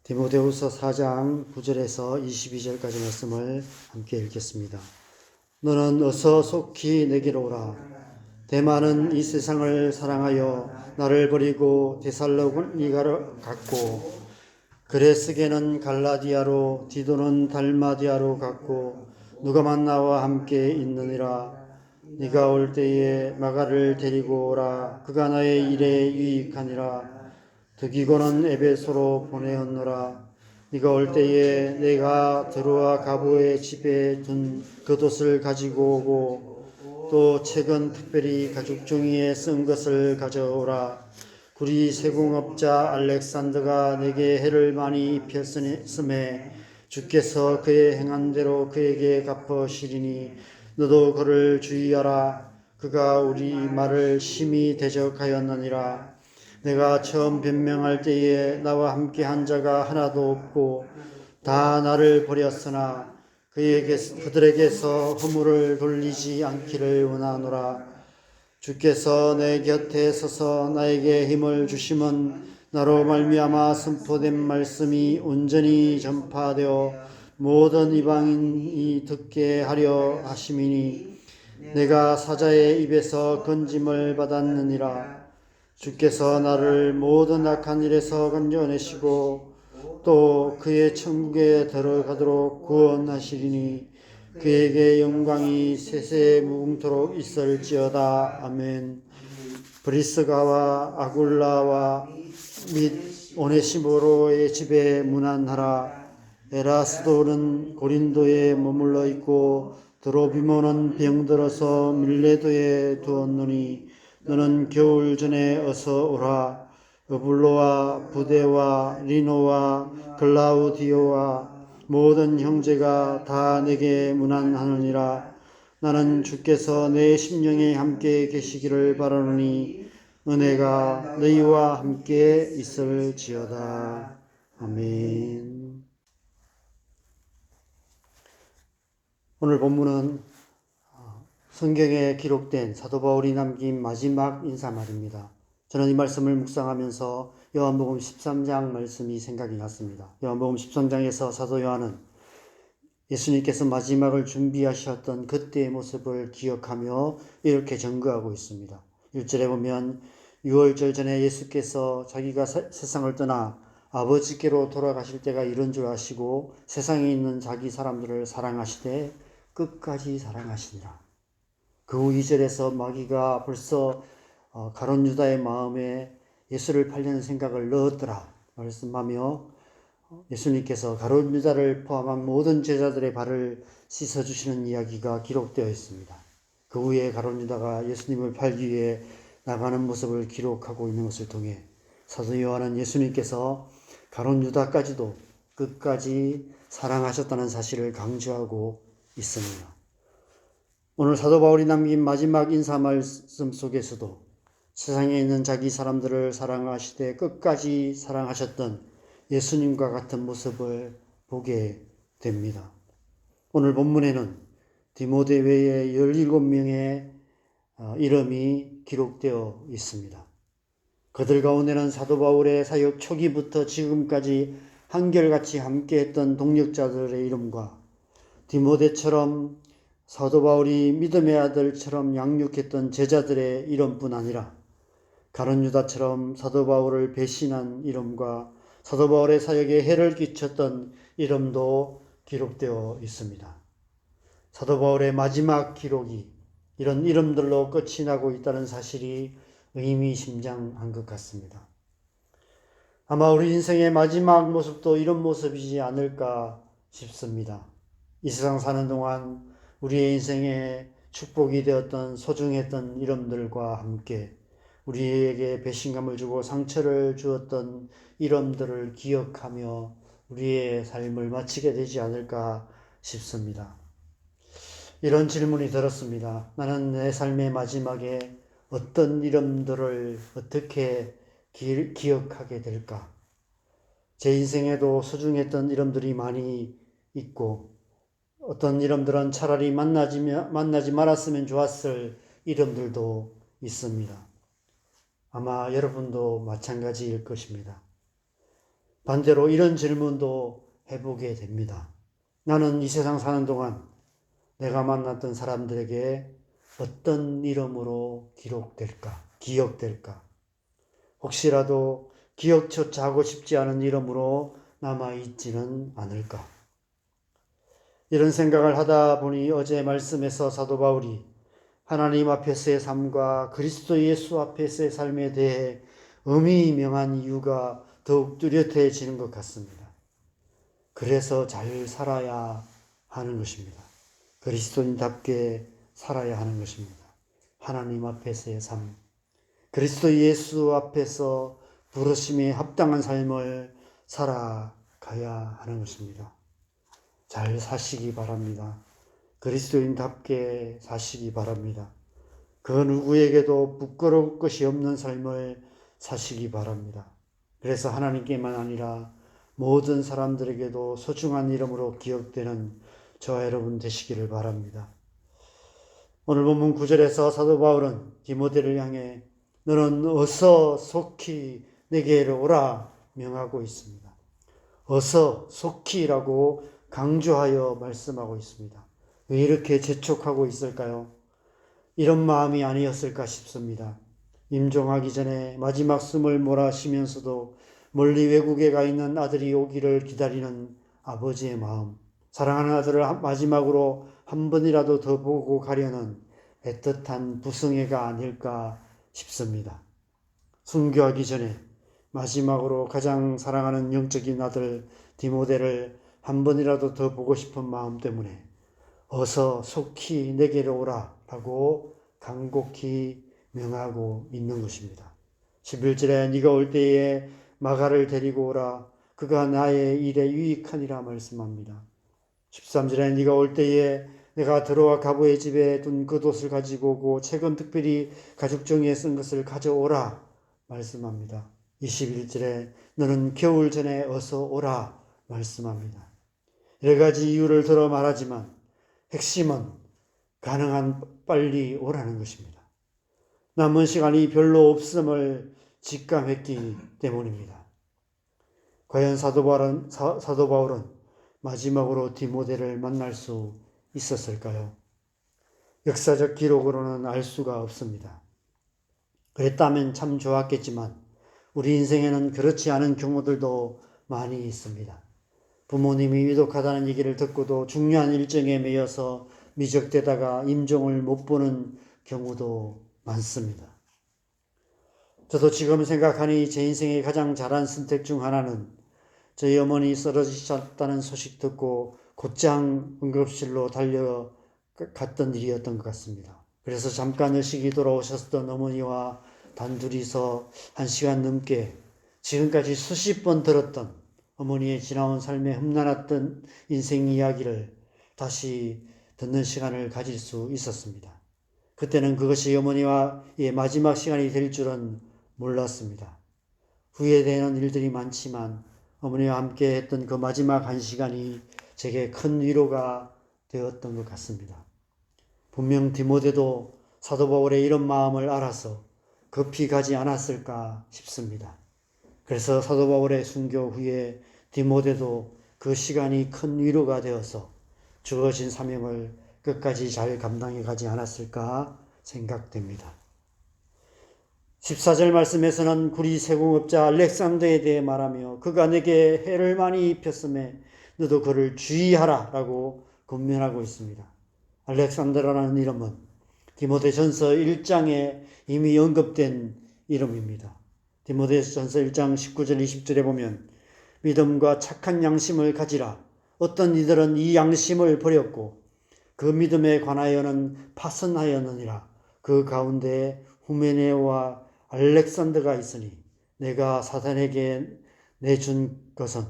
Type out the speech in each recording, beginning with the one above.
디모데후서 4장 9절에서 22절까지 말씀을 함께 읽겠습니다. 너는 어서 속히 내게로 오라. 데마는 이 세상을 사랑하여 나를 버리고 데살로니가로 갔고, 그레스게는 갈라디아로, 디도는 달마디아로 갔고, 누가만 나와 함께 있느니라. 네가 올 때에 마가를 데리고 오라. 그가 나의 일에 유익하니라. 드기고는 에베소로 보내었노라. 네가 올 때에 내가 드로아 가보의 집에 둔 겉옷을 가지고 오고, 또 책은 특별히 가죽 종이에 쓴 것을 가져오라. 구리 세공업자 알렉산더가 내게 해를 많이 입혔음에 주께서 그의 행한 대로 그에게 갚으시리니 너도 그를 주의하라. 그가 우리 말을 심히 대적하였느니라. 내가 처음 변명할 때에 나와 함께 한 자가 하나도 없고 다 나를 버렸으나 그들에게서 허물을 돌리지 않기를 원하노라. 주께서 내 곁에 서서 나에게 힘을 주심은 나로 말미암아 선포된 말씀이 온전히 전파되어 모든 이방인이 듣게 하려 하심이니 내가 사자의 입에서 건짐을 받았느니라. 주께서 나를 모든 악한 일에서 건져내시고 또 그의 천국에 들어가도록 구원하시리니 그에게 영광이 세세 무궁토록 있을지어다. 아멘. 브리스가와 아굴라와 및 오네시모로의 집에 문안하라. 에라스도는 고린도에 머물러 있고 드로비모는 병들어서 밀레도에 두었노니 너는 겨울 전에 어서 오라. 어블로와 부데와 리노와 글라우디오와 모든 형제가 다 내게 문안하느니라. 나는 주께서 내 심령에 함께 계시기를 바라노니 은혜가 너희와 함께 있을지어다. 아멘. 오늘 본문은 성경에 기록된 사도 바울이 남긴 마지막 인사말입니다. 저는 이 말씀을 묵상하면서 요한복음 13장 말씀이 생각이 났습니다. 요한복음 13장에서 사도 요한은 예수님께서 마지막을 준비하셨던 그때의 모습을 기억하며 이렇게 증거하고 있습니다. 1절에 보면 6월절 전에 예수께서 자기가 세상을 떠나 아버지께로 돌아가실 때가 이런 줄 아시고 세상에 있는 자기 사람들을 사랑하시되 끝까지 사랑하시니라. 그 후 2절에서 마귀가 벌써 가룟 유다의 마음에 예수를 팔려는 생각을 넣었더라 말씀하며 예수님께서 가룟 유다를 포함한 모든 제자들의 발을 씻어주시는 이야기가 기록되어 있습니다. 그 후에 가룟 유다가 예수님을 팔기 위해 나가는 모습을 기록하고 있는 것을 통해 사도 요한은 예수님께서 가룟 유다까지도 끝까지 사랑하셨다는 사실을 강조하고 있습니다. 오늘 사도 바울이 남긴 마지막 인사 말씀 속에서도 세상에 있는 자기 사람들을 사랑하시되 끝까지 사랑하셨던 예수님과 같은 모습을 보게 됩니다. 오늘 본문에는 디모데 외에 17명의 이름이 기록되어 있습니다. 그들 가운데는 사도 바울의 사역 초기부터 지금까지 한결같이 함께했던 동력자들의 이름과 디모데처럼 사도 바울이 믿음의 아들처럼 양육했던 제자들의 이름뿐 아니라 가룟 유다처럼 사도 바울을 배신한 이름과 사도 바울의 사역에 해를 끼쳤던 이름도 기록되어 있습니다. 사도 바울의 마지막 기록이 이런 이름들로 끝이 나고 있다는 사실이 의미심장한 것 같습니다. 아마 우리 인생의 마지막 모습도 이런 모습이지 않을까 싶습니다. 이 세상 사는 동안 우리의 인생에 축복이 되었던 소중했던 이름들과 함께 우리에게 배신감을 주고 상처를 주었던 이름들을 기억하며 우리의 삶을 마치게 되지 않을까 싶습니다. 이런 질문이 들었습니다. 나는 내 삶의 마지막에 어떤 이름들을 어떻게 기억하게 될까? 제 인생에도 소중했던 이름들이 많이 있고 어떤 이름들은 차라리 만나지 말았으면 좋았을 이름들도 있습니다. 아마 여러분도 마찬가지일 것입니다. 반대로 이런 질문도 해보게 됩니다. 나는 이 세상 사는 동안 내가 만났던 사람들에게 어떤 이름으로 기억될까? 혹시라도 기억조차 하고 싶지 않은 이름으로 남아있지는 않을까? 이런 생각을 하다 보니 어제 말씀에서 사도 바울이 하나님 앞에서의 삶과 그리스도 예수 앞에서의 삶에 대해 의미 명한 이유가 더욱 뚜렷해지는 것 같습니다. 그래서 잘 살아야 하는 것입니다. 그리스도인답게 살아야 하는 것입니다. 하나님 앞에서의 삶, 그리스도 예수 앞에서 부르심에 합당한 삶을 살아가야 하는 것입니다. 잘 사시기 바랍니다. 그리스도인답게 사시기 바랍니다. 그 누구에게도 부끄러울 것이 없는 삶을 사시기 바랍니다. 그래서 하나님께만 아니라 모든 사람들에게도 소중한 이름으로 기억되는 저와 여러분 되시기를 바랍니다. 오늘 본문 9절에서 사도 바울은 디모데를 향해 너는 어서 속히 내게로 오라 명하고 있습니다. 어서 속히라고 강조하여 말씀하고 있습니다. 왜 이렇게 재촉하고 있을까요? 이런 마음이 아니었을까 싶습니다. 임종하기 전에 마지막 숨을 몰아쉬면서도 멀리 외국에 가 있는 아들이 오기를 기다리는 아버지의 마음, 사랑하는 아들을 마지막으로 한 번이라도 더 보고 가려는 애틋한 부승애가 아닐까 싶습니다. 순교하기 전에 마지막으로 가장 사랑하는 영적인 아들 디모데를 한 번이라도 더 보고 싶은 마음 때문에 어서 속히 내게로 오라 라고 간곡히 명하고 있는 것입니다. 11절에 네가 올 때에 마가를 데리고 오라 그가 나의 일에 유익하니라 말씀합니다. 13절에 네가 올 때에 내가 들어와 가부의 집에 둔 겉옷을 가지고 오고 최근 특별히 가죽종이에 쓴 것을 가져오라 말씀합니다. 21절에 너는 겨울 전에 어서 오라 말씀합니다. 여러 가지 이유를 들어 말하지만 핵심은 가능한 빨리 오라는 것입니다. 남은 시간이 별로 없음을 직감했기 때문입니다. 과연 사도 바울은 마지막으로 디모데를 만날 수 있었을까요? 역사적 기록으로는 알 수가 없습니다. 그랬다면 참 좋았겠지만 우리 인생에는 그렇지 않은 경우들도 많이 있습니다. 부모님이 위독하다는 얘기를 듣고도 중요한 일정에 매여서 미적되다가 임종을 못 보는 경우도 많습니다. 저도 지금 생각하니 제 인생의 가장 잘한 선택 중 하나는 저희 어머니 쓰러지셨다는 소식 듣고 곧장 응급실로 달려갔던 일이었던 것 같습니다. 그래서 잠깐 의식이 돌아오셨던 어머니와 단둘이서 1시간 넘게 지금까지 수십 번 들었던 어머니의 지나온 삶에 험난했던 인생 이야기를 다시 듣는 시간을 가질 수 있었습니다. 그때는 그것이 어머니와의 마지막 시간이 될 줄은 몰랐습니다. 후회되는 일들이 많지만 어머니와 함께 했던 그 마지막 1시간이 제게 큰 위로가 되었던 것 같습니다. 분명 디모데도 사도 바울의 이런 마음을 알아서 급히 가지 않았을까 싶습니다. 그래서 사도 바울의 순교 후에 디모데도 그 시간이 큰 위로가 되어서 주어진 사명을 끝까지 잘 감당해 가지 않았을까 생각됩니다. 14절 말씀에서는 구리 세공업자 알렉산더에 대해 말하며 그가 내게 해를 많이 입혔음에 너도 그를 주의하라 라고 권면하고 있습니다. 알렉산더라는 이름은 디모데전서 1장에 이미 언급된 이름입니다. 디모데전서 1장 19절 20절에 보면 믿음과 착한 양심을 가지라. 어떤 이들은 이 양심을 버렸고 그 믿음에 관하여는 파선하였느니라. 그 가운데 후메네오와 알렉산더가 있으니 내가 사단에게 내준 것은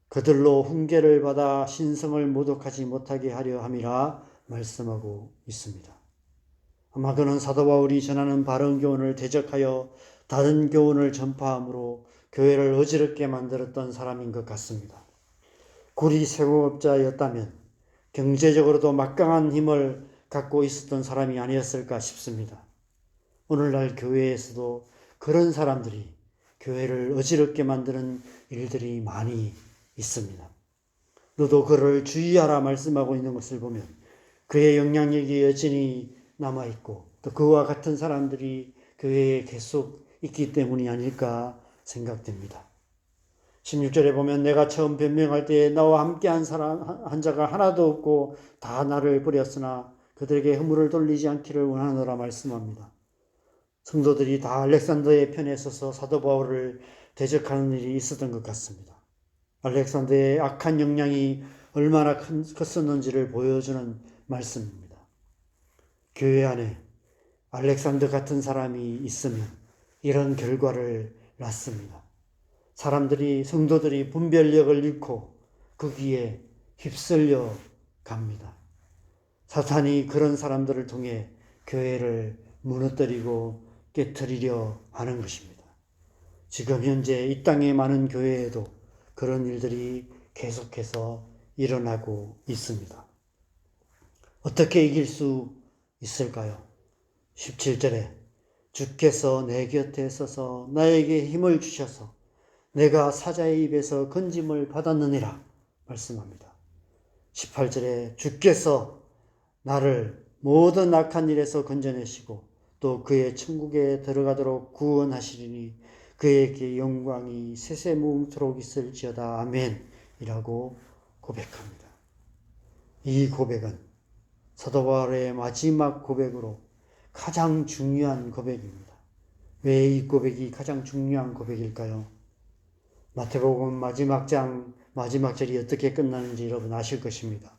그들로 훈계를 받아 신성을 모독하지 못하게 하려 함이라 말씀하고 있습니다. 아마 그는 사도 바울이 전하는 바른 교훈을 대적하여 다른 교훈을 전파함으로 교회를 어지럽게 만들었던 사람인 것 같습니다. 구리 세공업자였다면 경제적으로도 막강한 힘을 갖고 있었던 사람이 아니었을까 싶습니다. 오늘날 교회에서도 그런 사람들이 교회를 어지럽게 만드는 일들이 많이 있습니다. 너도 그를 주의하라 말씀하고 있는 것을 보면 그의 영향력이 여전히 남아있고 또 그와 같은 사람들이 교회에 계속 있기 때문이 아닐까 생각됩니다. 16절에 보면 내가 처음 변명할 때에 나와 함께 한 자가 하나도 없고 다 나를 버렸으나 그들에게 허물을 돌리지 않기를 원하노라 말씀합니다. 성도들이 다 알렉산더의 편에 서서 사도 바울을 대적하는 일이 있었던 것 같습니다. 알렉산더의 악한 영향이 얼마나 컸었는지를 보여주는 말씀입니다. 교회 안에 알렉산더 같은 사람이 있으면 이런 결과를 낳습니다. 사람들이, 성도들이 분별력을 잃고 거기에 휩쓸려 갑니다. 사탄이 그런 사람들을 통해 교회를 무너뜨리고 깨트리려 하는 것입니다. 지금 현재 이 땅의 많은 교회에도 그런 일들이 계속해서 일어나고 있습니다. 어떻게 이길 수 있을까요? 17절에 주께서 내 곁에 서서 나에게 힘을 주셔서 내가 사자의 입에서 건짐을 받았느니라 말씀합니다. 18절에 주께서 나를 모든 악한 일에서 건져내시고 또 그의 천국에 들어가도록 구원하시리니 그에게 영광이 세세무음토록 있을지어다 아멘이라고 고백합니다. 이 고백은 사도 바울의 마지막 고백으로 가장 중요한 고백입니다. 왜 이 고백이 가장 중요한 고백일까요? 마태복음 마지막 장 마지막 절이 어떻게 끝나는지 여러분 아실 것입니다.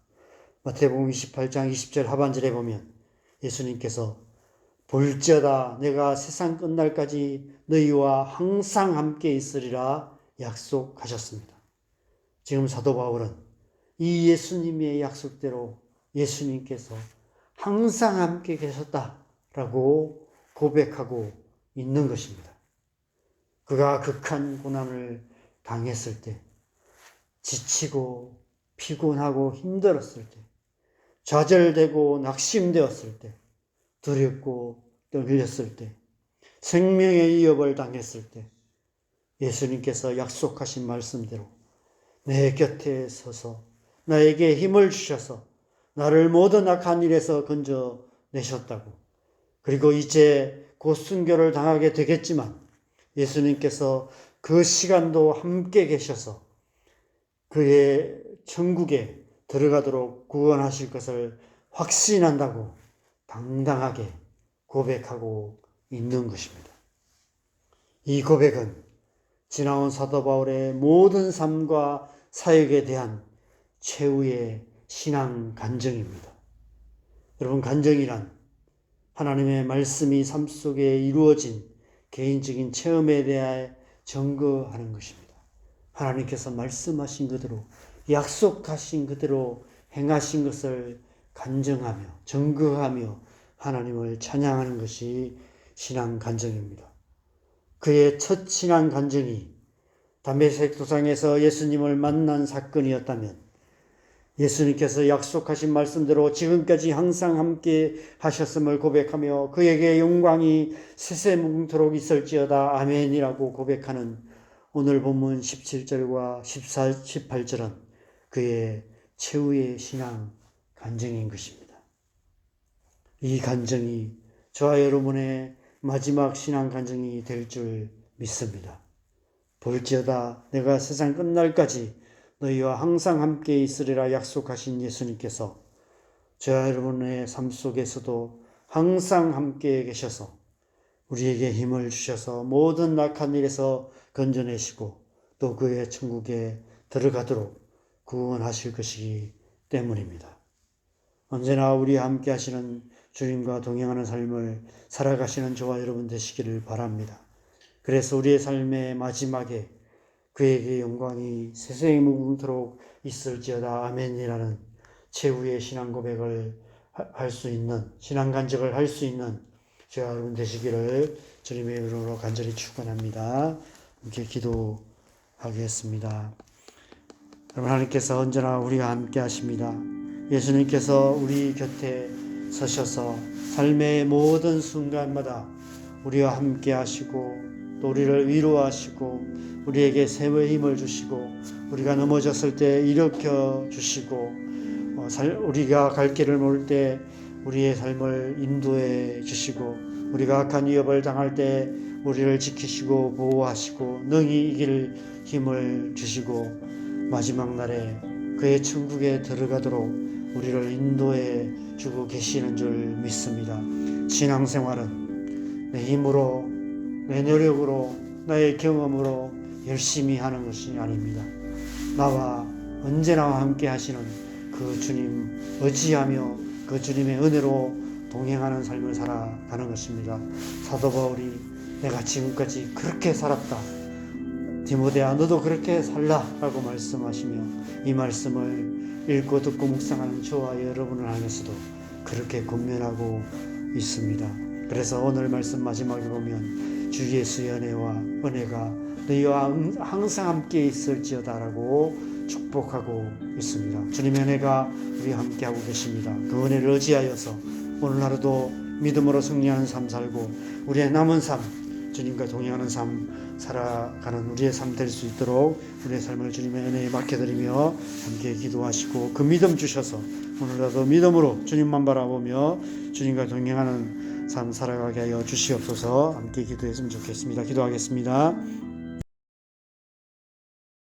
마태복음 28장 20절 하반절에 보면 예수님께서 볼지어다 내가 세상 끝날까지 너희와 항상 함께 있으리라 약속하셨습니다. 지금 사도 바울은 이 예수님의 약속대로 예수님께서 항상 함께 계셨다라고 고백하고 있는 것입니다. 그가 극한 고난을 당했을 때, 지치고 피곤하고 힘들었을 때, 좌절되고 낙심되었을 때, 두렵고 떨렸을 때, 생명의 위협을 당했을 때, 예수님께서 약속하신 말씀대로 내 곁에 서서 나에게 힘을 주셔서 나를 모든 악한 일에서 건져내셨다고. 그리고 이제 곧 순교를 당하게 되겠지만 예수님께서 그 시간도 함께 계셔서 그의 천국에 들어가도록 구원하실 것을 확신한다고 당당하게 고백하고 있는 것입니다. 이 고백은 지나온 사도 바울의 모든 삶과 사역에 대한 최후의 신앙 간증입니다. 여러분, 간증이란 하나님의 말씀이 삶 속에 이루어진 개인적인 체험에 대해 증거하는 것입니다. 하나님께서 말씀하신 그대로 약속하신 그대로 행하신 것을 간증하며 증거하며 하나님을 찬양하는 것이 신앙 간증입니다. 그의 첫 신앙 간증이 담메색 도상에서 예수님을 만난 사건이었다면 예수님께서 약속하신 말씀대로 지금까지 항상 함께 하셨음을 고백하며 그에게 영광이 세세무궁토록 있을지어다 아멘이라고 고백하는 오늘 본문 17절과 18절은 그의 최후의 신앙 간증인 것입니다. 이 간증이 저와 여러분의 마지막 신앙 간증이 될 줄 믿습니다. 볼지어다 내가 세상 끝날까지 너희와 항상 함께 있으리라 약속하신 예수님께서 저와 여러분의 삶 속에서도 항상 함께 계셔서 우리에게 힘을 주셔서 모든 악한 일에서 건져내시고 또 그의 천국에 들어가도록 구원하실 것이기 때문입니다. 언제나 우리와 함께 하시는 주님과 동행하는 삶을 살아가시는 저와 여러분 되시기를 바랍니다. 그래서 우리의 삶의 마지막에 그에게 영광이 세세무궁토록 있을지어다 아멘이라는 최후의 신앙 고백을 할 수 있는 신앙 간증을 할 수 있는 저와 여러분 되시기를 주님의 이름으로 간절히 축원합니다. 함께 기도하겠습니다. 여러분, 하나님께서 언제나 우리와 함께 하십니다. 예수님께서 우리 곁에 서셔서 삶의 모든 순간마다 우리와 함께 하시고 또 우리를 위로하시고 우리에게 새로운 힘을 주시고 우리가 넘어졌을 때 일으켜 주시고 우리가 갈 길을 모를 때 우리의 삶을 인도해 주시고 우리가 악한 위협을 당할 때 우리를 지키시고 보호하시고 능히 이길 힘을 주시고 마지막 날에 그의 천국에 들어가도록 우리를 인도해 주고 계시는 줄 믿습니다. 신앙생활은 내 힘으로 내 노력으로 나의 경험으로 열심히 하는 것이 아닙니다. 나와 언제나 함께 하시는 그 주님 의지하며 그 주님의 은혜로 동행하는 삶을 살아가는 것입니다. 사도 바울이 내가 지금까지 그렇게 살았다. 디모데야 너도 그렇게 살라 라고 말씀하시며 이 말씀을 읽고 듣고 묵상하는 저와 여러분을 향해서도 그렇게 권면하고 있습니다. 그래서 오늘 말씀 마지막에 보면 주 예수의 은혜와 은혜가 너희와 항상 함께 있을지어다 라고 축복하고 있습니다. 주님의 은혜가 우리와 함께하고 계십니다. 그 은혜를 의지하여서 오늘 하루도 믿음으로 승리하는 삶 살고 우리의 남은 삶 주님과 동행하는 삶 살아가는 우리의 삶 될 수 있도록 우리의 삶을 주님의 은혜에 맡겨드리며 함께 기도하시고 그 믿음 주셔서 오늘라도 믿음으로 주님만 바라보며 주님과 동행하는 삶 살아가게 하여 주시옵소서. 함께 기도했으면 좋겠습니다. 기도하겠습니다.